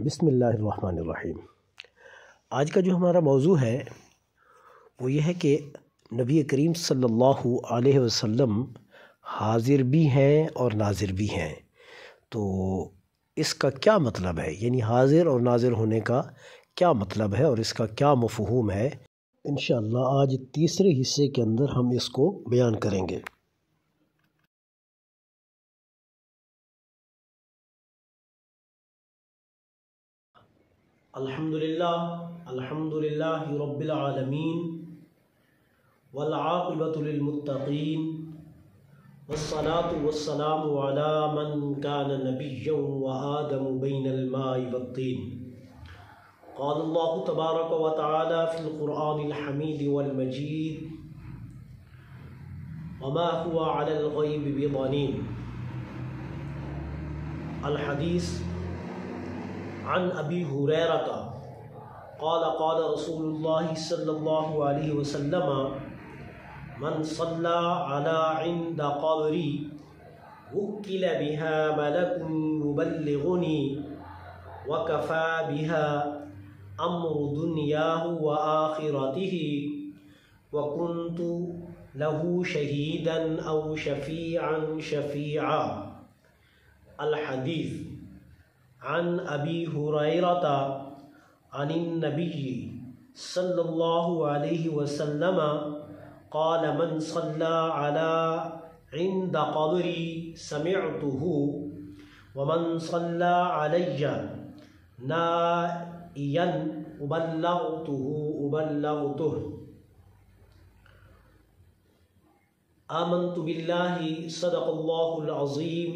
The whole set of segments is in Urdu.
بسم اللہ الرحمن الرحیم۔ آج کا جو ہمارا موضوع ہے وہ یہ ہے کہ نبی کریم صلی اللہ علیہ وسلم حاضر بھی ہیں اور ناظر بھی ہیں۔ تو اس کا کیا مطلب ہے، یعنی حاضر اور ناظر ہونے کا کیا مطلب ہے اور اس کا کیا مفہوم ہے، انشاءاللہ آج تیسرے حصے کے اندر ہم اس کو بیان کریں گے۔ الحمدللہ رب العالمین والعاقبۃ للمتقین والصلاة والسلام علی من کان نبیا وآدم بین الماء والطین۔ قال اللہ تبارک و تعالی فی القرآن الحمید والمجید وما هو علی الغیب بضنین۔ الحدیث عن ابی ہریرہ قال قال رسول اللہ صلی اللہ علیہ وسلم من صلی علی عند قبری وکل بها ملک یبلغنی وکفى بها امر دنیاہ وآخرتہ وکنت له شہیدا او شفیعا۔ الحدیث عن ابی ہریرہ عن النبی صلی اللہ علیہ وسلم قال من صلی علی عند قبری سمعته ومن صلی علی نائیا أبلغته۔ آمنت باللہ صدق اللہ العظیم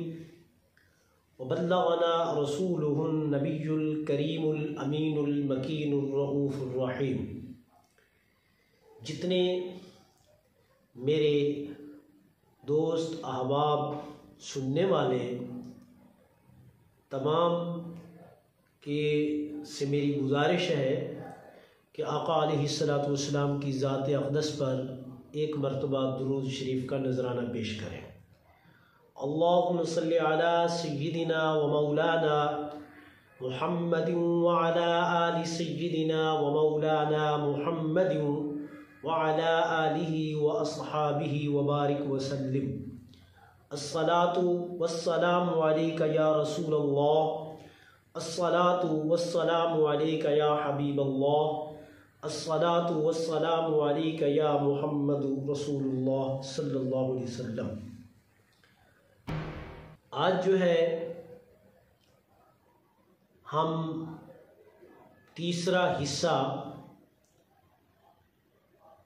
وبلغنا رسوله النبی الکریم الامین المکین الرؤوف الرحیم۔ جتنے میرے دوست احباب سننے والے تمام کے سے میری گزارش ہے کہ آقا علیہ السلام کی ذات اقدس پر ایک مرتبہ درود شریف کا نذرانہ پیش کریں۔ اللہم صلی علی سیدنا و مولانا محمد وعلی آل سیدنا و مولانا محمد وعلی آلہ و اصحابہ وبارک وسلم۔ الصلاة والسلام علیک یا رسول اللہ، الصلاة والسلام علیک یا حبیب اللہ، الصلاة والسلام علیک یا محمد رسول اللہ صلی اللہ علیہ وسلم۔ آج جو ہے ہم تیسرا حصہ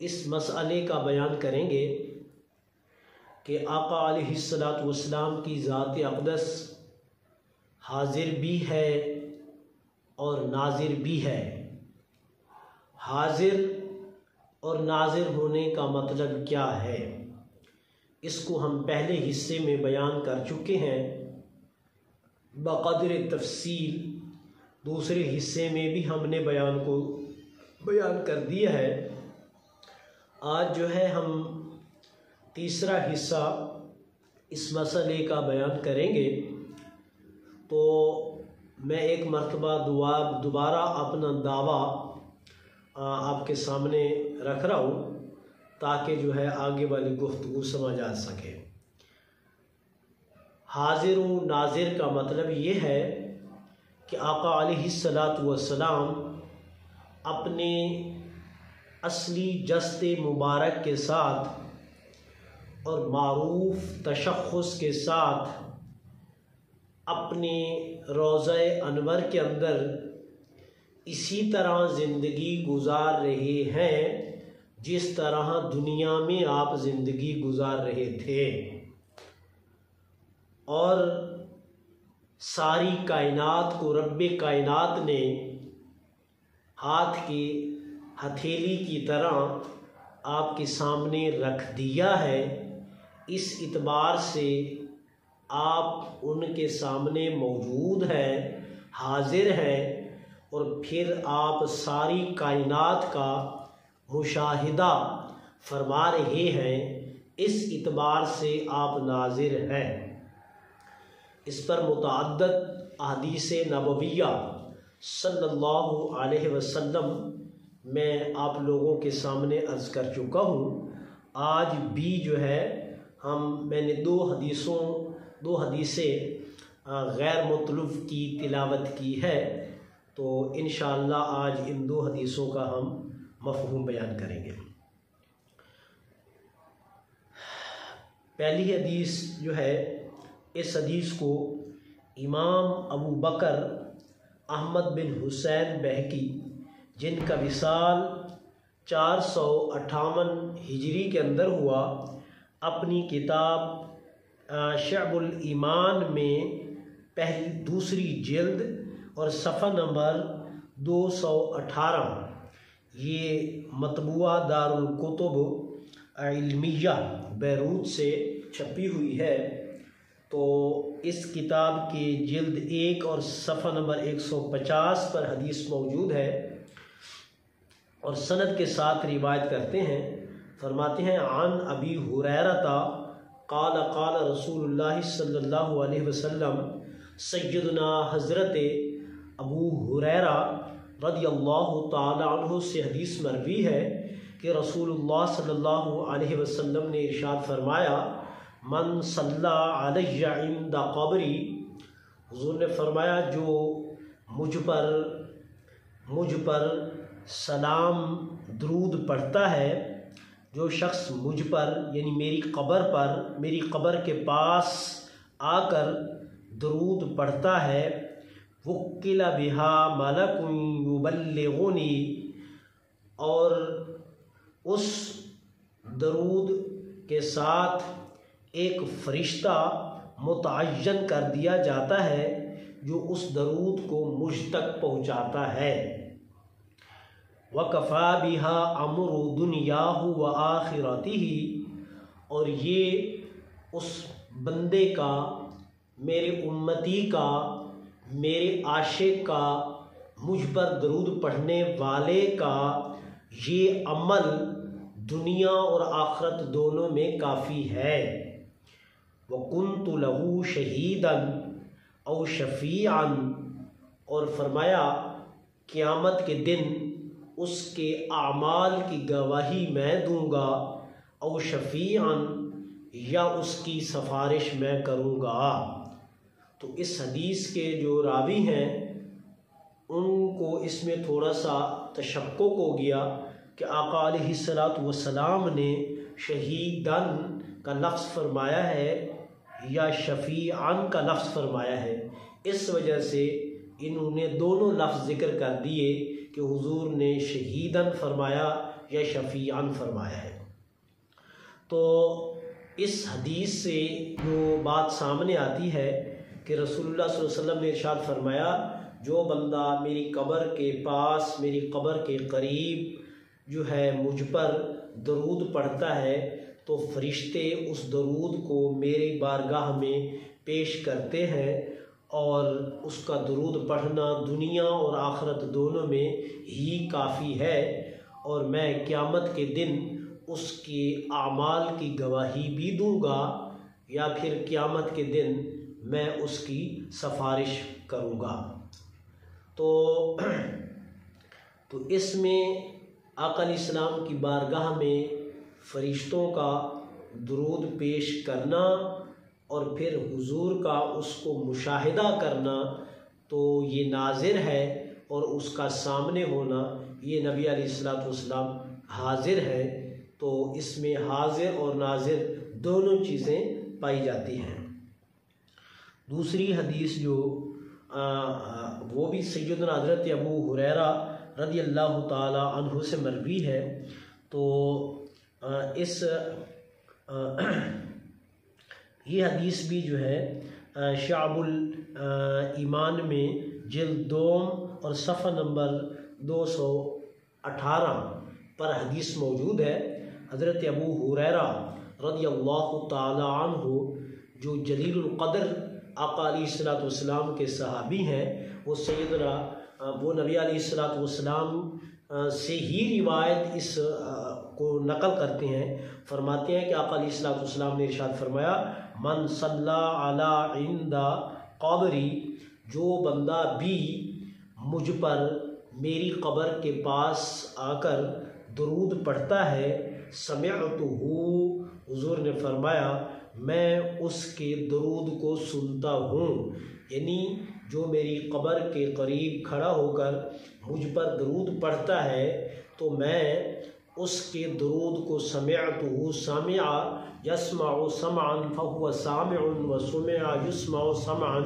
اس مسئلے کا بیان کریں گے کہ آقا علیہ السلام کی ذات اقدس حاضر بھی ہے اور ناظر بھی ہے۔ حاضر اور ناظر ہونے کا مطلب کیا ہے، اس کو ہم پہلے حصے میں بیان کر چکے ہیں بقدر تفصیل۔ دوسرے حصے میں بھی ہم نے بیان کر دیا ہے۔ آج جو ہے ہم تیسرا حصہ اس مسئلے کا بیان کریں گے۔ تو میں ایک مرتبہ دوبارہ اپنا دعویٰ آپ کے سامنے رکھ رہا ہوں تاکہ جو ہے آگے والی گفتگو سمجھ آ سکے۔ حاضر و ناظر کا مطلب یہ ہے کہ آقا علیہ السلام اپنے اصلی جسد مبارک کے ساتھ اور معروف تشخص کے ساتھ اپنے روضہ انور کے اندر اسی طرح زندگی گزار رہے ہیں جس طرح دنیا میں آپ زندگی گزار رہے تھے، اور ساری کائنات کو رب کائنات نے ہاتھ کی ہتھیلی کی طرح آپ کے سامنے رکھ دیا ہے۔ اس اعتبار سے آپ ان کے سامنے موجود ہیں، حاضر ہیں، اور پھر آپ ساری کائنات کا مشاہدہ فرما رہے ہیں۔ اس اعتبار سے آپ ناظر ہیں۔ اس پر متعدد احادیث نبویہ صلی اللہ علیہ وسلم میں آپ لوگوں کے سامنے عرض کر چکا ہوں۔ آج بھی جو ہے میں نے دو حدیثیں غیر مطلوب کی تلاوت کی ہے، تو انشاءاللہ آج ان دو حدیثوں کا ہم مفہوم بیان کریں گے۔ پہلی حدیث جو ہے، اس حدیث کو امام ابو بکر احمد بن حسین بہقی، جن کا وصال 458 ہجری کے اندر ہوا، اپنی کتاب شعب الایمان میں دوسری جلد اور صفحہ نمبر 218 یہ مطبوعہ دار الکتب علمیہ بیروت سے چھپی ہوئی ہے۔ تو اس کتاب کے جلد 1 اور صفحہ نمبر 150 پر حدیث موجود ہے، اور سند کے ساتھ روایت کرتے ہیں، فرماتے ہیں عن ابی ہریرہ قال قال رسول اللہ صلی اللہ علیہ وسلم، سیدنا حضرت ابو ہریرہ رضی اللہ تعالی عنہ سے حدیث مروی ہے کہ رسول اللہ صلی اللہ علیہ وسلم نے ارشاد فرمایا، من صلی علی عند قبری، حضور نے فرمایا جو مجھ پر سلام درود پڑھتا ہے، جو شخص مجھ پر یعنی میری قبر کے پاس آ کر درود پڑھتا ہے، وکل بہا ملک یبلغنی، اور اس درود کے ساتھ ایک فرشتہ متعین کر دیا جاتا ہے جو اس درود کو مجھ تک پہنچاتا ہے۔ وَكَفَى بِهَا أَمْرُ دُنْيَاهُ وَآخِرَتِهِ، اور یہ اس بندے کا، میرے امتی کا، میرے عاشق کا، مجھ پر درود پڑھنے والے کا یہ عمل دنیا اور آخرت دونوں میں کافی ہے۔ وَكُنْتُ لَهُ شَهِيدًا أَوْ شَفِيعًا، اور فرمایا قیامت کے دن اس کے اعمال کی گواہی میں دوں گا، او شفیعاً، یا اس کی سفارش میں کروں گا۔ تو اس حدیث کے جو راوی ہیں ان کو اس میں تھوڑا سا تشکک ہو گیا کہ آقا علیہ السلام نے شہیداً کا لفظ فرمایا ہے یا شفیعاً کا لفظ فرمایا ہے، اس وجہ سے انہوں نے دونوں لفظ ذکر کر دیے کہ حضور نے شہیداً فرمایا یا شفیعاً فرمایا ہے۔ تو اس حدیث سے جو بات سامنے آتی ہے کہ رسول اللہ صلی اللہ علیہ وسلم نے ارشاد فرمایا، جو بندہ میری قبر کے پاس، میری قبر کے قریب جو ہے مجھ پر درود پڑھتا ہے تو فرشتے اس درود کو میری بارگاہ میں پیش کرتے ہیں، اور اس کا درود پڑھنا دنیا اور آخرت دونوں میں ہی کافی ہے، اور میں قیامت کے دن اس کے اعمال کی گواہی بھی دوں گا، یا پھر قیامت کے دن میں اس کی سفارش کروں گا۔ تو اس میں آقا علیہ السلام کی بارگاہ میں فرشتوں کا درود پیش کرنا اور پھر حضور کا اس کو مشاہدہ کرنا، تو یہ ناظر ہے، اور اس کا سامنے ہونا یہ نبی علیہ السلام حاضر ہے، تو اس میں حاضر اور ناظر دونوں چیزیں پائی جاتی ہیں۔ دوسری حدیث جو وہ بھی سیدنا حضرت ابو ہریرہ رضی اللہ تعالی عنہ سے مروی ہے، تو یہ حدیث بھی جو ہے شعب الایمان میں جلد 2 اور صفحہ نمبر 218 پر حدیث موجود ہے۔ حضرت ابو ہریرہ رضی اللہ تعالی عنہ جو جلیل القدر آقا علیہ السلام کے صحابی ہیں، وہ نبی علیہ السلام سے ہی روایت اس کو نقل کرتے ہیں، فرماتے ہیں کہ آقا علیہ السلام نے ارشاد فرمایا، من صلی علی عند قبری، جو بندہ بھی مجھ پر میری قبر کے پاس آ کر درود پڑھتا ہے، سمعتہ، حضور نے فرمایا میں اس کے درود کو سنتا ہوں، یعنی جو میری قبر کے قریب کھڑا ہو کر مجھ پر درود پڑھتا ہے تو میں اس کے درود کو سمعتہ، سامع یسمع سمعا فہو سامع وسمع یسمع سمعا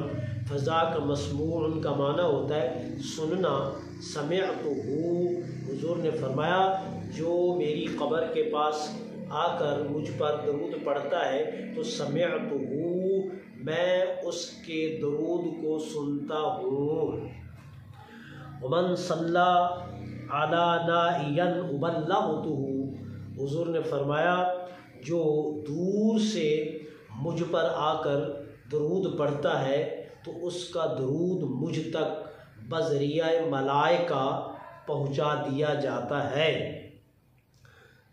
فذاک مسموع کا معنی ہوتا ہے سننا۔ سمعتہ، حضور نے فرمایا جو میری قبر کے پاس آ کر مجھ پر درود پڑھتا ہے تو سمعتہ، میں اس کے درود کو سنتا ہوں۔ ومن صلی علی نائیا ابلغتہ، حضور نے فرمایا جو دور سے مجھ پر آ کر درود پڑھتا ہے تو اس کا درود مجھ تک بذریعہ ملائکہ پہنچا دیا جاتا ہے۔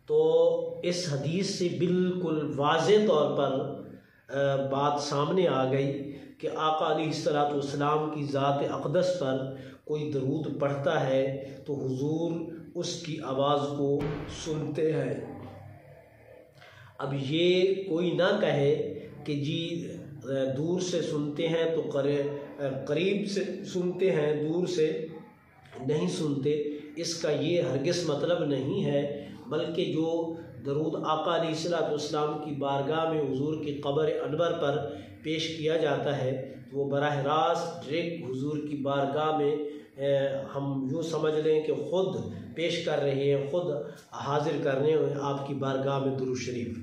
تو اس حدیث سے بالکل واضح طور پر بات سامنے آ گئی کہ آقا علیہ الصلوۃ والسلام کی ذات اقدس پر کوئی درود پڑھتا ہے تو حضور اس کی آواز کو سنتے ہیں۔ اب یہ کوئی نہ کہے کہ جی دور سے سنتے ہیں تو قریب سے سنتے ہیں، دور سے نہیں سنتے، اس کا یہ ہرگز مطلب نہیں ہے، بلکہ جو درود آقا علیہ الصلوۃ والسلام کی بارگاہ میں حضور کی قبر انور پر پیش کیا جاتا ہے وہ براہ راست ڈائریکٹ حضور کی بارگاہ میں ہم یوں سمجھ لیں کہ خود پیش کر رہے ہیں، خود حاضر کر رہے ہیں آپ کی بارگاہ میں درود شریف،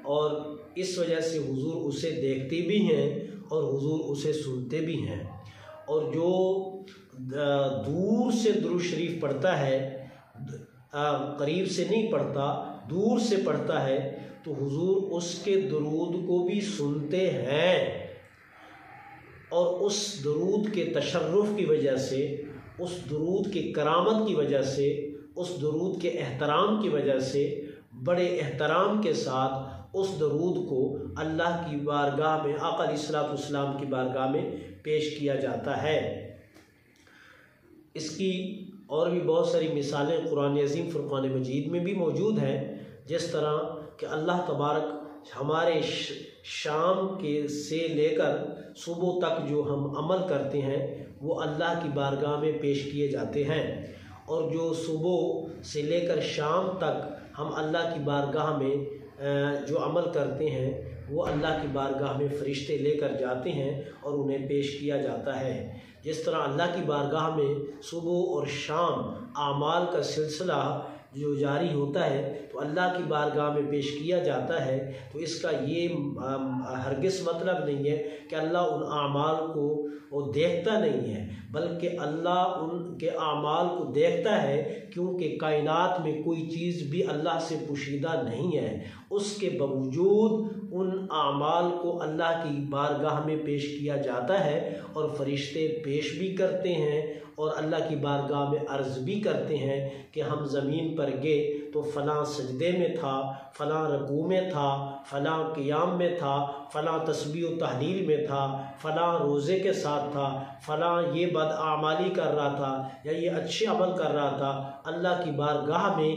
اور اس وجہ سے حضور اسے دیکھتے بھی ہیں اور حضور اسے سنتے بھی ہیں۔ اور جو دور سے درود شریف پڑھتا ہے، قریب سے نہیں پڑھتا، دور سے پڑھتا ہے تو حضور اس کے درود کو بھی سنتے ہیں، اور اس درود کے تشرف کی وجہ سے، اس درود کی کرامت کی وجہ سے، اس درود کے احترام کی وجہ سے بڑے احترام کے ساتھ اس درود کو اللہ کی بارگاہ میں، آقا علیہ الصلوۃ والسلام کی بارگاہ میں پیش کیا جاتا ہے۔ اس کی اور بھی بہت ساری مثالیں قرآن عظیم فرقان مجید میں بھی موجود ہیں، جس طرح کہ اللہ تبارک ہمارے شام کے سے لے کر صبح تک جو ہم عمل کرتے ہیں وہ اللہ کی بارگاہ میں پیش کیے جاتے ہیں، اور جو صبح سے لے کر شام تک ہم اللہ کی بارگاہ میں جو عمل کرتے ہیں وہ اللہ کی بارگاہ میں فرشتے لے کر جاتے ہیں اور انہیں پیش کیا جاتا ہے۔ جس طرح اللہ کی بارگاہ میں صبح اور شام اعمال کا سلسلہ جو جاری ہوتا ہے تو اللہ کی بارگاہ میں پیش کیا جاتا ہے، تو اس کا یہ ہرگز مطلب نہیں ہے کہ اللہ ان اعمال کو وہ دیکھتا نہیں ہے، بلکہ اللہ ان کے اعمال کو دیکھتا ہے، کیونکہ کائنات میں کوئی چیز بھی اللہ سے پوشیدہ نہیں ہے، اس کے باوجود ان اعمال کو اللہ کی بارگاہ میں پیش کیا جاتا ہے، اور فرشتے پیش بھی کرتے ہیں اور اللہ کی بارگاہ میں عرض بھی کرتے ہیں کہ ہم زمین پر گئے تو فلاں سجدے میں تھا، فلاں رکوع میں تھا، فلاں قیام میں تھا، فلاں تسبیح و تحلیل میں تھا، فلاں روزے کے ساتھ تھا، فلاں یہ بدعمالی کر رہا تھا یا یہ اچھے عمل کر رہا تھا۔ اللہ کی بارگاہ میں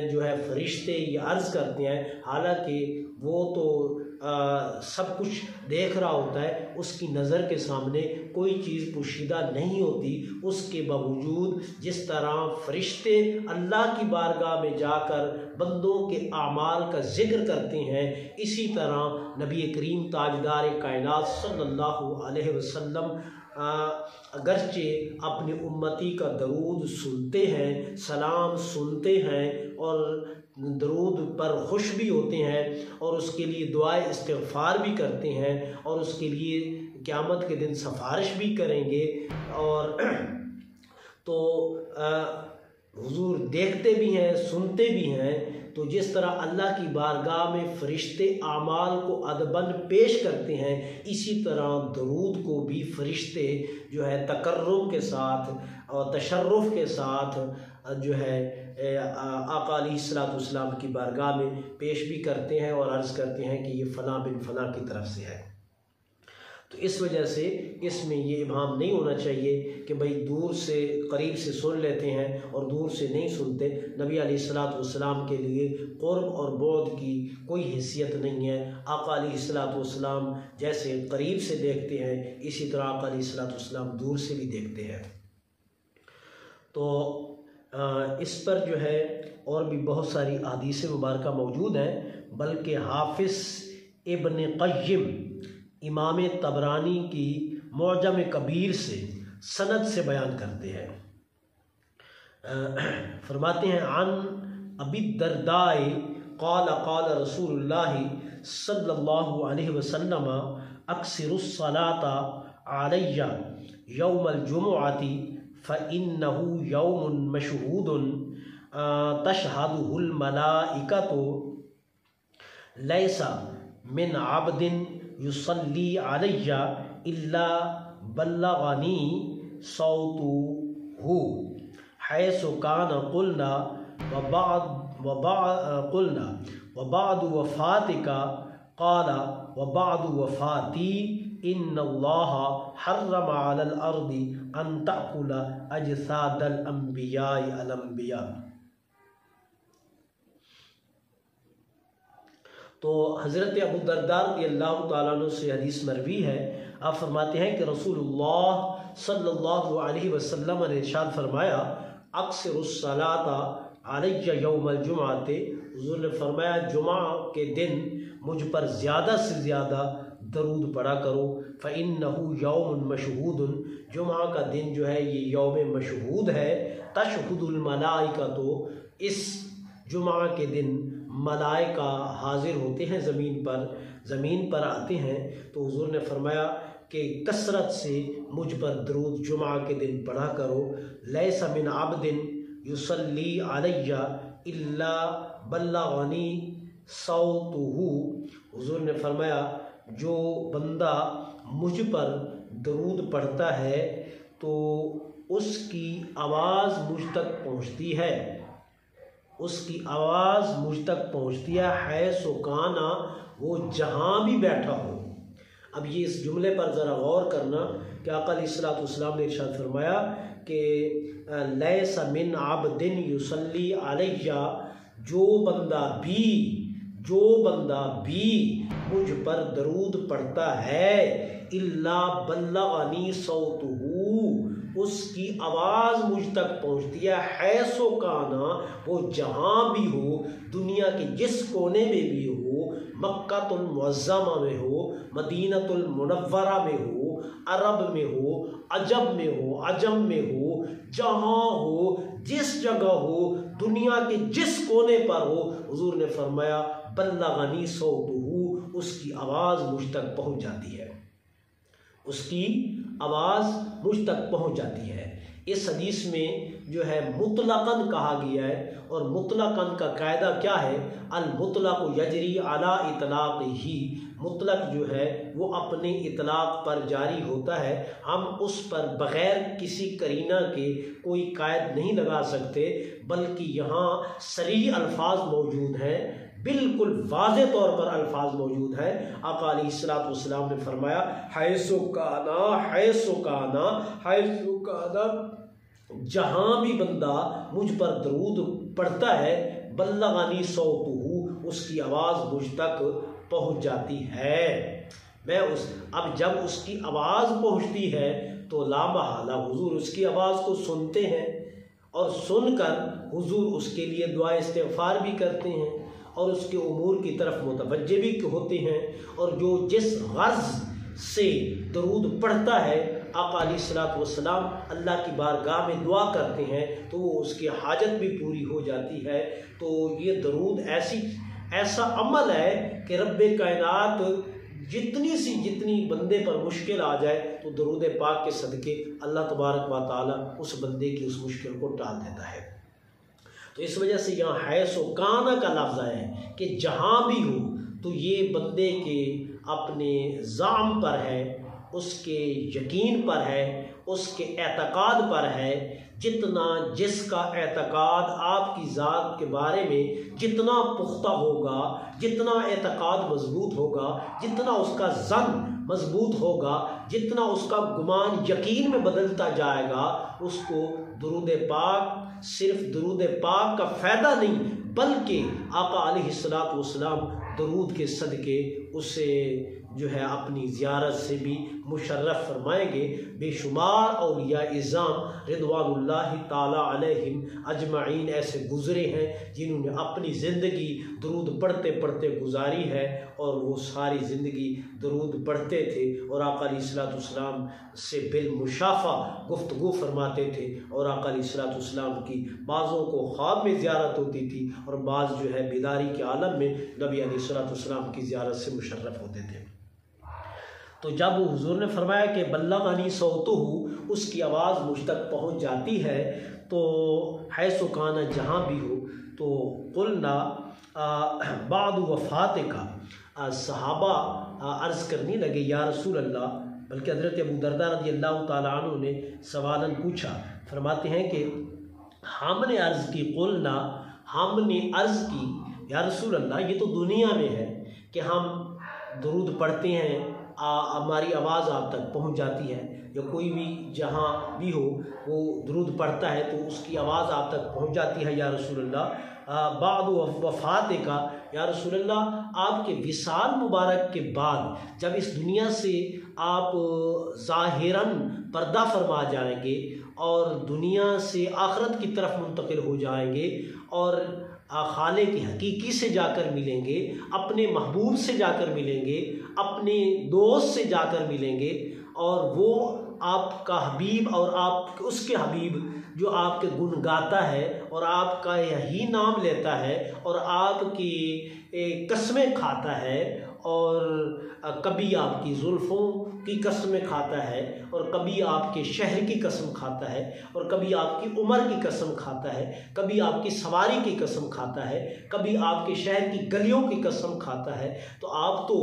جو ہے فرشتے یہ عرض کرتے ہیں، حالانکہ وہ تو سب کچھ دیکھ رہا ہوتا ہے، اس کی نظر کے سامنے کوئی چیز پوشیدہ نہیں ہوتی، اس کے باوجود جس طرح فرشتے اللہ کی بارگاہ میں جا کر بندوں کے اعمال کا ذکر کرتے ہیں، اسی طرح نبی کریم تاجدار کائنات صلی اللہ علیہ وسلم اگرچہ اپنی امتی کا درود سنتے ہیں، سلام سنتے ہیں اور درود پر خوش بھی ہوتے ہیں اور اس کے لیے دعائے استغفار بھی کرتے ہیں اور اس کے لیے قیامت کے دن سفارش بھی کریں گے، اور تو حضور دیکھتے بھی ہیں، سنتے بھی ہیں۔ تو جس طرح اللہ کی بارگاہ میں فرشتے اعمال کو ادباً پیش کرتے ہیں، اسی طرح درود کو بھی فرشتے جو ہے تکرم کے ساتھ اور تشرف کے ساتھ جو ہے آقا علیہ الصلوۃ والسلام کی بارگاہ میں پیش بھی کرتے ہیں اور عرض کرتے ہیں کہ یہ فلاں بن فلاں کی طرف سے ہے۔ تو اس وجہ سے اس میں یہ ابہام نہیں ہونا چاہیے کہ بھئی دور سے قریب سے سن لیتے ہیں اور دور سے نہیں سنتے۔ نبی علیہ الصلوۃ والسلام کے لیے قرب اور بعد کی کوئی حیثیت نہیں ہے۔ آقا علیہ الصلوۃ والسلام جیسے قریب سے دیکھتے ہیں اسی طرح آقا علیہ الصلوۃ والسلام دور سے بھی دیکھتے ہیں۔ تو اس پر جو ہے اور بھی بہت ساری احادیث مبارکہ موجود ہیں، بلکہ حافظ ابن قیم امام طبرانی کی معجم کبیر سے سند سے بیان کرتے ہیں، فرماتے ہیں عن ابی الدرداء قال قال رسول اللہ صلی اللہ علیہ وسلم اکثر الصلاة علی یوم الجمعۃ فإنه یوم مشہود تشہدہ الملائکۃ لیس من عبد یصلی علی الا بلغنی صوتہ حیث کان قلنا وبعد وفاتک قال وبعد وفاتی ان اللہ حرم علی الارض ان تأکل اجساد الانبیاء الانبیاء۔ تو حضرت ابو الدرداء رضی اللہ تعالیٰ عنہ سے حدیث مروی ہے، آپ فرماتے ہیں کہ رسول اللہ صلی اللہ علیہ وسلم نے ارشاد فرمایا اکثر الصلاۃ علی یوم الجمعۃ، حضور نے فرمایا جمعہ کے دن مجھ پر زیادہ سے زیادہ درود پڑھا کرو، فإنہ یوم مشہود، جمعہ کا دن جو ہے یہ یوم مشہود ہے، تشہد الملائکہ، تو اس جمعہ کے دن ملائکہ حاضر ہوتے ہیں زمین پر آتے ہیں۔ تو حضور نے فرمایا کہ کثرت سے مجھ پر درود جمعہ کے دن پڑھا کرو، لیس من عبد یصلی علی الا بلغنی صوتہ، حضور نے فرمایا جو بندہ مجھ پر درود پڑھتا ہے تو اس کی آواز مجھ تک پہنچتی ہے، اس کی آواز مجھ تک پہنچتی ہے، حیث کانا، وہ جہاں بھی بیٹھا ہو۔ اب یہ اس جملے پر ذرا غور کرنا کہ آقا علیہ الصلوۃ والسلام نے ارشاد فرمایا کہ لیس من عبد یصلی علی، جو بندہ بھی مجھ پر درود پڑھتا ہے، الا بلغنی صوتہ، اس کی آواز مجھ تک پہنچتی ہے، حیث کانا، وہ جہاں بھی ہو، دنیا کے جس کونے میں بھی ہو، مکہ المعظمہ میں ہو، مدینہ المنورہ میں ہو، عرب میں ہو، عجم میں ہو، جہاں ہو، جس جگہ ہو، دنیا کے جس کونے پر ہو، حضور نے فرمایا بلغنی صوتہ، اس کی آواز مجھ تک پہنچ جاتی ہے، اس کی آواز مجھ تک پہنچ جاتی ہے۔ اس حدیث میں جو ہے مطلقاً کہا گیا ہے، اور مطلقاً کا قاعدہ کیا ہے؟ المطلق یجری علی اطلاقہ، مطلق جو ہے وہ اپنے اطلاق پر جاری ہوتا ہے، ہم اس پر بغیر کسی قرینہ کے کوئی قید نہیں لگا سکتے، بلکہ یہاں صریح الفاظ موجود ہیں، بالکل واضح طور پر الفاظ موجود ہیں۔ آقا علیہ الصلوۃ والسلام نے فرمایا حیث کانا، جہاں بھی بندہ مجھ پر درود پڑھتا ہے، بلغنی صوتہ، اس کی آواز مجھ تک پہنچ جاتی ہے۔ اب جب اس کی آواز پہنچتی ہے تو لا محالہ حضور اس کی آواز کو سنتے ہیں، اور سن کر حضور اس کے لیے دعا استغفار بھی کرتے ہیں، اور اس کے امور کی طرف متوجہ بھی ہوتے ہیں، اور جو جس غرض سے درود پڑھتا ہے آقا علیہ الصلوۃ والسلام اللہ کی بارگاہ میں دعا کرتے ہیں تو وہ اس کی حاجت بھی پوری ہو جاتی ہے۔ تو یہ درود ایسا عمل ہے کہ رب کائنات جتنی بندے پر مشکل آ جائے تو درود پاک کے صدقے اللہ تبارک و تعالیٰ اس بندے کی اس مشکل کو ٹال دیتا ہے۔ تو اس وجہ سے یہاں حیث و کانا کا لفظ ہے کہ جہاں بھی ہو، تو یہ بندے کے اپنے زعم پر ہے، اس کے یقین پر ہے، اس کے اعتقاد پر ہے، جتنا جس کا اعتقاد آپ کی ذات کے بارے میں جتنا پختہ ہوگا، جتنا اعتقاد مضبوط ہوگا، جتنا اس کا ظن مضبوط ہوگا، جتنا اس کا گمان یقین میں بدلتا جائے گا، اس کو درود پاک، صرف درود پاک کا فائدہ نہیں بلکہ آقا علیہ الصلوۃ والسلام درود کے صدقے اسے جو ہے اپنی زیارت سے بھی مشرف فرمائیں گے۔ بے شمار اولیاء اعظام رضوان اللہ تعالی علیہم اجمعین ایسے گزرے ہیں جنہوں نے اپنی زندگی درود پڑھتے پڑھتے گزاری ہے، اور وہ ساری زندگی درود پڑھتے تھے اور آقا علیہ الصلوۃ والسلام سے بالمشافہ گفتگو فرماتے تھے، اور آقا علیہ الصلوۃ والسلام کی بعضوں کو خواب میں زیارت ہوتی تھی اور بعض جو ہے بیداری کے عالم میں نبی علیہ الصلوۃ والسلام کی زیارت سے مشرف ہوتے تھے۔ تو جب حضور نے فرمایا کہ بلغنی صوتہ، اس کی آواز مجھ تک پہنچ جاتی ہے، تو حیث کان جہاں بھی ہو، تو قلنا بعد وفات کا، صحابہ عرض کرنے لگے یا رسول اللہ، بلکہ حضرت ابو درداء رضی اللہ تعالیٰ عنہ نے سوالاً پوچھا، فرماتے ہیں کہ ہم نے عرض کی، قلنا ہم نے عرض کی یا رسول اللہ، یہ تو دنیا میں ہے کہ ہم درود پڑھتے ہیں، ہماری آواز آپ تک پہنچ جاتی ہے، یا کوئی بھی جہاں بھی ہو وہ درود پڑھتا ہے تو اس کی آواز آپ تک پہنچ جاتی ہے یا رسول اللہ، بعد وفات کا، یا رسول اللہ آپ کے وصال مبارک کے بعد جب اس دنیا سے آپ ظاہراً پردہ فرما جائیں گے اور دنیا سے آخرت کی طرف منتقل ہو جائیں گے اور خالق حقیقی سے جا کر ملیں گے، اپنے محبوب سے جا کر ملیں گے، اپنے دوست سے جا کر ملیں گے، اور وہ آپ کا حبیب اور آپ اس کے حبیب جو آپ کے گن گاتا ہے اور آپ کا یہی نام لیتا ہے اور آپ کی قسمیں کھاتا ہے، اور کبھی آپ کی زلفوں کی قسمیں کھاتا ہے اور کبھی آپ کے شہر کی قسم کھاتا ہے اور کبھی آپ کی عمر کی قسم کھاتا ہے، کبھی آپ کی سواری کی قسم کھاتا ہے، کبھی آپ کے شہر کی گلیوں کی قسم کھاتا ہے، تو آپ تو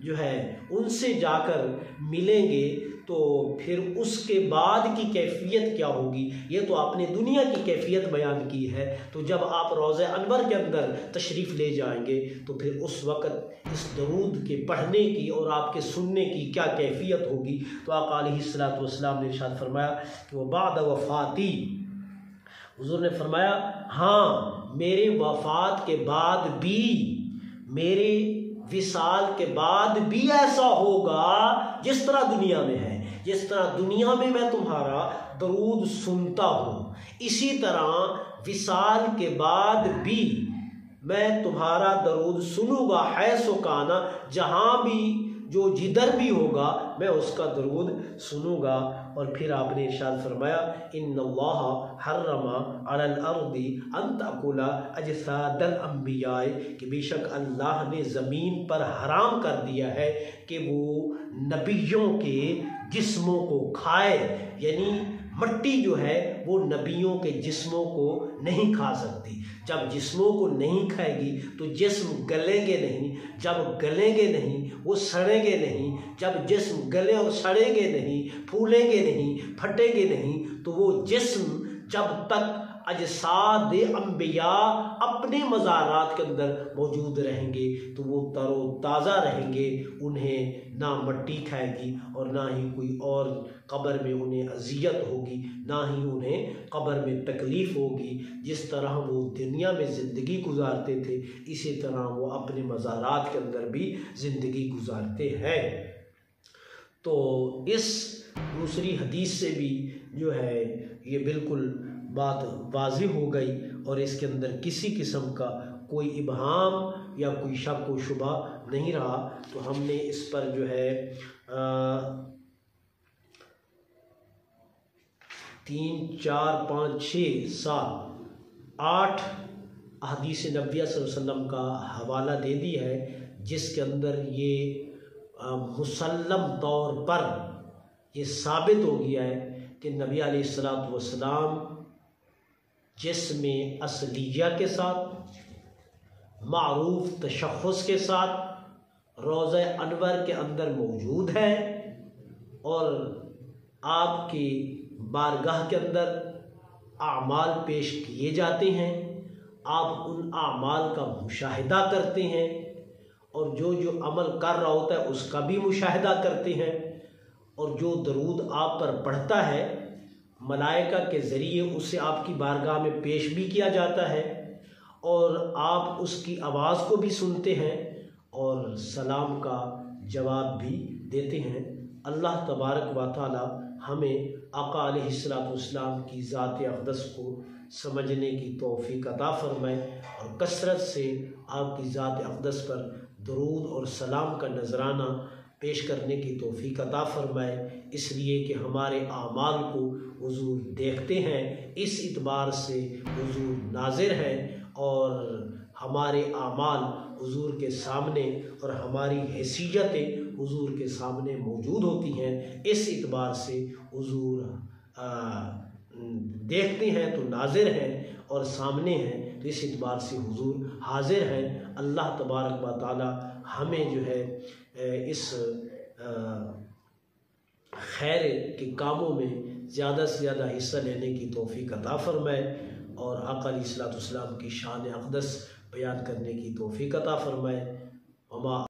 جو ہے ان سے جا کر ملیں گے، تو پھر اس کے بعد کی کیفیت کیا ہوگی؟ یہ تو آپ نے دنیا کی کیفیت بیان کی ہے، تو جب آپ روضہ انور کے اندر تشریف لے جائیں گے تو پھر اس وقت اس درود کے پڑھنے کی اور آپ کے سننے کی کیا کیفیت ہوگی؟ تو آقا علیہ الصلوۃ والسلام نے ارشاد فرمایا کہ وہ بعد وفاتی، حضور نے فرمایا ہاں میرے وفات کے بعد بھی، میرے وصال کے بعد بھی ایسا ہوگا جس طرح دنیا میں ہے، جس طرح دنیا میں میں تمہارا درود سنتا ہوں، اسی طرح وصال کے بعد بھی میں تمہارا درود سنوں گا، حیث کانا، جہاں بھی جو جدھر بھی ہوگا میں اس کا درود سنوں گا۔ اور پھر آپ نے ارشاد فرمایا ان اللہ حرم علی الارض ان تأکل اجساد الانبیاء، کہ بے شک اللہ نے زمین پر حرام کر دیا ہے کہ وہ نبیوں کے جسموں کو کھائے، یعنی مٹی جو ہے وہ نبیوں کے جسموں کو نہیں کھا سکتی، جب جسموں کو نہیں کھائے گی تو جسم گلیں گے نہیں، جب گلیں گے نہیں وہ سڑیں گے نہیں، جب جسم گلے اور سڑیں گے نہیں، پھولیں گے نہیں، پھٹیں گے نہیں، تو وہ جسم جب تک اجساد انبیاء اپنے مزارات کے اندر موجود رہیں گے تو وہ تر و تازہ رہیں گے، انہیں نہ مٹی کھائے گی اور نہ ہی کوئی اور قبر میں انہیں اذیت ہوگی، نہ ہی انہیں قبر میں تکلیف ہوگی۔ جس طرح وہ دنیا میں زندگی گزارتے تھے اسی طرح وہ اپنے مزارات کے اندر بھی زندگی گزارتے ہیں۔ تو اس دوسری حدیث سے بھی جو ہے یہ بالکل بات واضح ہو گئی اور اس کے اندر کسی قسم کا کوئی ابہام یا کوئی شک و شبہ نہیں رہا۔ تو ہم نے اس پر جو ہے 3 4 5 6 7 8 احادیث نبویہ صلی اللہ علیہ وسلم کا حوالہ دے دی ہے، جس کے اندر یہ مسلم طور پر یہ ثابت ہو گیا ہے کہ نبی علیہ الصلوۃ والسلام جسم اصلیہ کے ساتھ، معروف تشخص کے ساتھ روضہ انور کے اندر موجود ہے، اور آپ کی بارگاہ کے اندر اعمال پیش کیے جاتے ہیں، آپ ان اعمال کا مشاہدہ کرتے ہیں، اور جو عمل کر رہا ہوتا ہے اس کا بھی مشاہدہ کرتے ہیں، اور جو درود آپ پر پڑھتا ہے ملائکہ کے ذریعے اسے آپ کی بارگاہ میں پیش بھی کیا جاتا ہے، اور آپ اس کی آواز کو بھی سنتے ہیں اور سلام کا جواب بھی دیتے ہیں۔ اللہ تبارک و تعالی ہمیں آقا علیہ السلام کی ذات اقدس کو سمجھنے کی توفیق عطا فرمائے، اور کثرت سے آپ کی ذات اقدس پر درود اور سلام کا نذرانہ پیش کرنے کی توفیق عطا فرمائے، اس لیے کہ ہمارے اعمال کو حضور دیکھتے ہیں، اس اعتبار سے حضور ناظر ہیں، اور ہمارے اعمال حضور کے سامنے اور ہماری حیثیتیں حضور کے سامنے موجود ہوتی ہیں، اس اعتبار سے حضور دیکھتے ہیں تو ناظر ہیں، اور سامنے ہیں تو اس اعتبار سے حضور حاضر ہیں۔ اللہ تبارک و تعالی ہمیں جو ہے اس خیر کے کاموں میں زیادہ سے زیادہ حصہ لینے کی توفیق عطا فرمائے، اور آقا علیہ السلام کی شان اقدس بیان کرنے کی توفیق عطا فرمائے۔